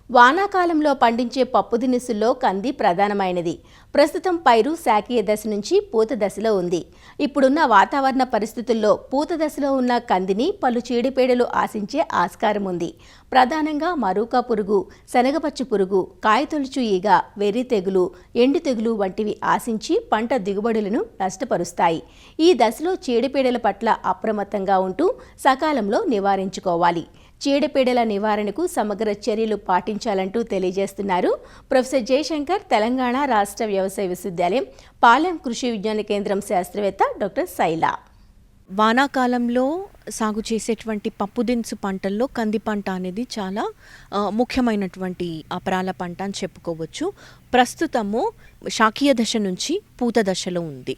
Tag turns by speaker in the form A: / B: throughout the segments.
A: వానాకాలంలో పండించే పప్పు దినుసుల్లో కంది ప్రధానమైనది. ప్రస్తుతం పైరు శాఖీయ దశ నుంచి పూత దశలో ఉంది. ఇప్పుడున్న వాతావరణ పరిస్థితుల్లో పూత దశలో ఉన్న కందిని పలు చీడపీడలు ఆశించే ఆస్కారం ఉంది. ప్రధానంగా మరూకా పురుగు, శనగపచ్చి పురుగు, కాయతొలుచు ఈగ, వెర్రి తెగులు, ఎండు తెగులు వంటివి ఆశించి పంట దిగుబడులను నష్టపరుస్తాయి. ఈ దశలో చీడపీడల పట్ల అప్రమత్తంగా ఉంటూ సకాలంలో నివారించుకోవాలి. చీడపీడల నివారణకు సమగ్ర చర్యలు పాటించాలంటూ తెలియజేస్తున్నారు ప్రొఫెసర్ జయశంకర్, తెలంగాణ రాష్ట్ర వ్యవసాయ విశ్వవిద్యాలయం పాలెం కృషి విజ్ఞాన కేంద్రం శాస్త్రవేత్త డాక్టర్ శైల.
B: వానాకాలంలో సాగు చేసేటువంటి పప్పుదినుసు పంటల్లో కంది పంట అనేది చాలా ముఖ్యమైనటువంటి అపరాల పంట అని చెప్పుకోవచ్చు. ప్రస్తుతము శాఖీయ దశ నుంచి పూత దశలో ఉంది.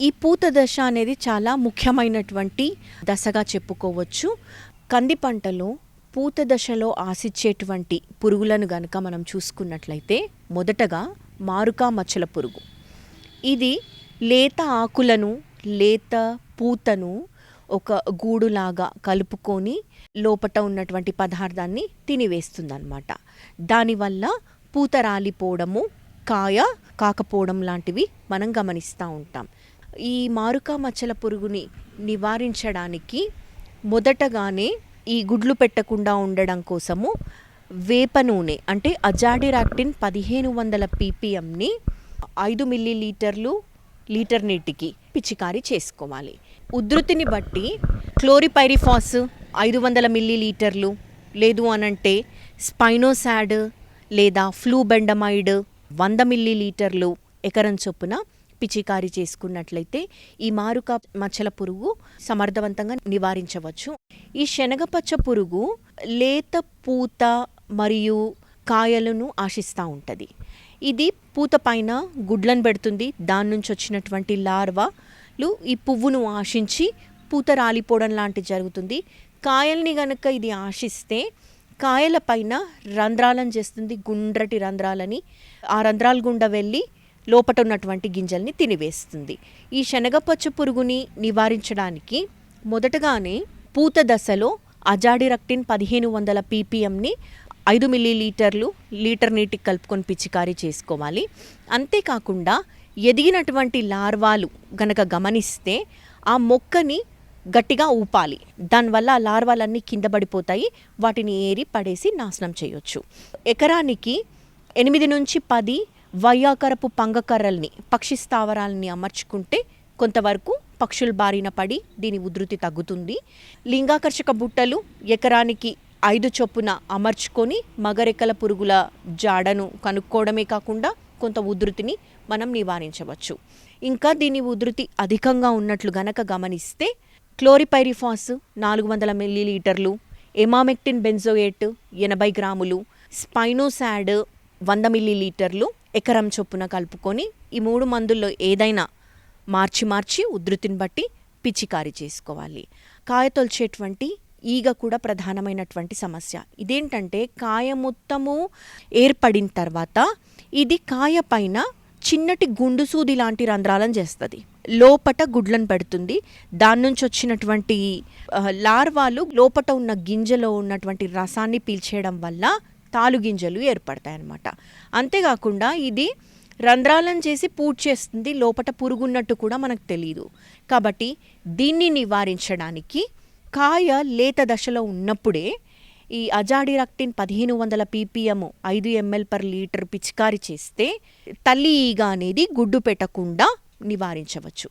B: ఈ పూత దశ అనేది చాలా ముఖ్యమైనటువంటి దశగా చెప్పుకోవచ్చు. కంది పంటలో పూత దశలో ఆశించేటువంటి పురుగులను గనక మనం చూసుకున్నట్లయితే మొదటగా మారుకా మచ్చల పురుగు. ఇది లేత ఆకులను, లేత పూతను ఒక గూడులాగా కలుపుకొని లోపట ఉన్నటువంటి పదార్థాన్ని తినివేస్తుందన్నమాట. దానివల్ల పూత రాలిపోవడము, కాయ కాకపోవడం లాంటివి మనం గమనిస్తూ ఉంటాం. ఈ మారుకా మచ్చల పురుగుని నివారించడానికి మొదటగానే ఈ గుడ్లు పెట్టకుండా ఉండడం కోసము వేప నూనె అంటే అజాడిరాక్టిన్ 1500 ppmని 5 మిల్లీలీటర్లు లీటర్ నీటికి పిచికారీ చేసుకోవాలి. ఉధృతిని బట్టి క్లోరిపైరిఫాస్ 500 మిల్లీలీటర్లు, లేదు అనంటే స్పైనోసాడ్ లేదా ఫ్లూబెండమైడ్ 100 మిల్లీలీటర్లు ఎకరం చొప్పున పిచికారీ చేసుకున్నట్లయితే ఈ మారుకా మచ్చల పురుగు సమర్థవంతంగా నివారించవచ్చు. ఈ శనగపచ్చ పురుగు లేత పూత మరియు కాయలను ఆశిస్తూ ఉంటుంది. ఇది పూత పైన గుడ్లను పెడుతుంది. దాని నుంచి వచ్చినటువంటి లార్వాలు ఈ పువ్వును ఆశించి పూత రాలిపోవడం లాంటివి జరుగుతుంది. కాయల్ని గనక ఇది ఆశిస్తే కాయల పైన రంధ్రాలను చేస్తుంది, గుండ్రటి రంధ్రాలని. ఆ రంధ్రాల గుండా వెళ్ళి లోపట ఉన్నటువంటి గింజల్ని తినివేస్తుంది. ఈ శనగపచ్చ పురుగుని నివారించడానికి మొదటగానే పూత దశలో అజాడిరక్టిన్ 1500 ppmని 5 మిల్లీలీటర్లు లీటర్ నీటికి కలుపుకొని పిచికారీ చేసుకోవాలి. అంతేకాకుండా ఎదిగినటువంటి లార్వాలు గనక గమనిస్తే ఆ మొక్కని గట్టిగా ఊపాలి. దానివల్ల ఆ లార్వాలన్నీ కింద పడిపోతాయి. వాటిని ఏరి పడేసి నాశనం చేయొచ్చు. ఎకరానికి 8 నుంచి 10 వయ్యాకరపు పంగకర్రల్ని, పక్షి స్థావరాలని అమర్చుకుంటే కొంతవరకు పక్షుల బారిన పడి దీని ఉధృతి తగ్గుతుంది. లింగాకర్షక బుట్టలు ఎకరానికి 5 చొప్పున అమర్చుకొని మగరెక్కల పురుగుల జాడను కనుక్కోవడమే కాకుండా కొంత ఉధృతిని మనం నివారించవచ్చు. ఇంకా దీని ఉధృతి అధికంగా ఉన్నట్లు గనక గమనిస్తే క్లోరిపైరిఫాస్ 400 మిల్లీలీటర్లు, ఎమామెక్టిన్ బెంజోయేట్ 80 గ్రాములు, స్పైనోసాడ్ 100 మిల్లీలీటర్లు ఎకరం చొప్పున కలుపుకొని ఈ 3 మందుల్లో ఏదైనా మార్చి ఉధృతిని బట్టి పిచికారీ చేసుకోవాలి. కాయ తొలిచేటువంటి ఈగ కూడా ప్రధానమైనటువంటి సమస్య. ఇదేంటంటే కాయ మొత్తము ఏర్పడిన తర్వాత ఇది కాయ పైన చిన్నటి గుండు సూది లాంటి రంధ్రాలను చేస్తుంది. లోపట గుడ్లను పెడుతుంది. దాని నుంచి వచ్చినటువంటి లార్వాలు లోపట ఉన్న గింజలో ఉన్నటువంటి రసాన్ని పీల్చేయడం వల్ల తాలు గింజలు ఏర్పడతాయి అన్నమాట. అంతేకాకుండా ఇది రంధ్రాలను చేసి పూడ్ చేస్తుంది. లోపట పురుగున్నట్టు కూడా మనకు తెలియదు. కాబట్టి దీన్ని నివారించడానికి కాయ లేత దశలో ఉన్నప్పుడే ఈ అజాడిరక్టిన్ 1500 ppm 5 ml/లీటర్ పిచికారీ చేస్తే తల్లి ఈగ అనేది గుడ్డు పెట్టకుండా నివారించవచ్చు.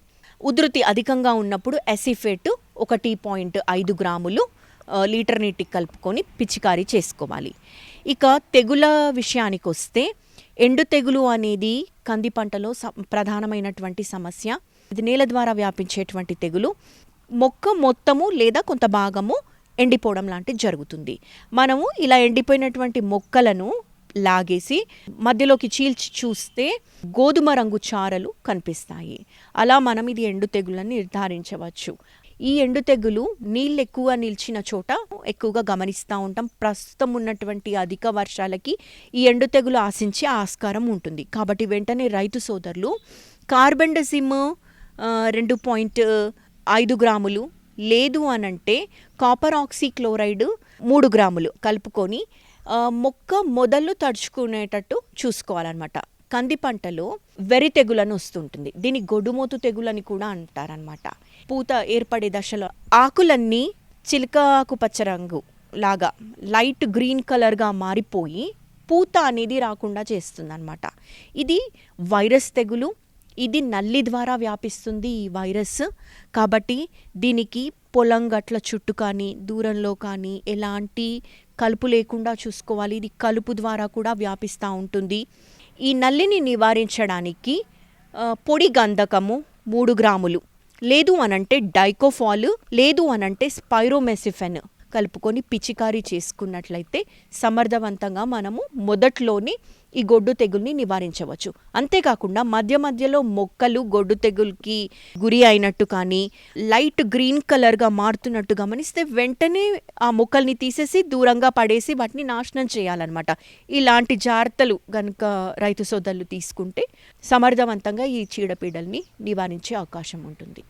B: ఉధృతి అధికంగా ఉన్నప్పుడు ఎసిఫేట్ 1.5 గ్రాములు లీటర్ నీటికి కలుపుకొని పిచికారీ చేసుకోవాలి. ఇక తెగుల విషయానికి వస్తే ఎండు తెగులు అనేది కంది పంటలో ప్రధానమైనటువంటి సమస్య. ఇది నేల ద్వారా వ్యాపించేటువంటి తెగులు. మొక్క మొత్తము లేదా కొంత భాగము ఎండిపోవడం లాంటిది జరుగుతుంది. మనము ఇలా ఎండిపోయినటువంటి మొక్కలను లాగేసి మధ్యలోకి చీల్చి చూస్తే గోధుమ రంగు చారలు కనిపిస్తాయి. అలా మనం ఇది ఎండు తెగులని నిర్ధారించవచ్చు. ఈ ఎండు తెగులు నీళ్ళు ఎక్కువ నిలిచిన చోట ఎక్కువగా గమనిస్తూ ఉంటాం. ప్రస్తుతం ఉన్నటువంటి అధిక వర్షాలకి ఈ ఎండు తెగులు ఆశించే ఆస్కారం ఉంటుంది. కాబట్టి వెంటనే రైతు సోదరులు కార్బెండజిమ్ 2.5 గ్రాములు, లేదు అనంటే కాపర్ ఆక్సీ క్లోరైడ్ 3 గ్రాములు కలుపుకొని మొక్క మొదలు తడుచుకునేటట్టు చూసుకోవాలన్నమాట. కంది పంటలో వెర్రి తెగులని వస్తుంటుంది. దీన్ని గొడ్డుమోతు తెగులని కూడా అంటారనమాట. పూత ఏర్పడే దశలో ఆకులన్నీ చిలక ఆకుపచ్చ రంగు లాగా లైట్ గ్రీన్ కలర్గా మారిపోయి పూత అనేది రాకుండా చేస్తుందన్నమాట. ఇది వైరస్ తెగులు. ఇది నల్లి ద్వారా వ్యాపిస్తుంది ఈ వైరస్. కాబట్టి దీనికి పొలం గట్ల చుట్టూ కానీ దూరంలో కానీ ఎలాంటి కలుపు లేకుండా చూసుకోవాలి. ఇది కలుపు ద్వారా కూడా వ్యాపిస్తూ ఉంటుంది. ఈ నల్లిని నివారించడానికి పొడి గంధకము 3 గ్రాములు, లేదు అనంటే డైకోఫాల్, లేదు అనంటే స్పైరోమెసిఫెన్ కలుపుకొని పిచికారీ చేసుకున్నట్లయితే సమర్థవంతంగా మనము మొదట్లోని ఈ గొడ్డు తెగుల్ని నివారించవచ్చు. అంతేకాకుండా మధ్య మధ్యలో మొక్కలు గొడ్డు తెగుల్కి గురి అయినట్టు కానీ లైట్ గ్రీన్ కలర్గా మారుతున్నట్టు గమనిస్తే వెంటనే ఆ మొక్కల్ని తీసేసి దూరంగా పడేసి వాటిని నాశనం చేయాలన్నమాట. ఇలాంటి జాగ్రత్తలు కనుక రైతు సోదరులు తీసుకుంటే సమర్థవంతంగా ఈ చీడపీడల్ని నివారించే అవకాశం ఉంటుంది.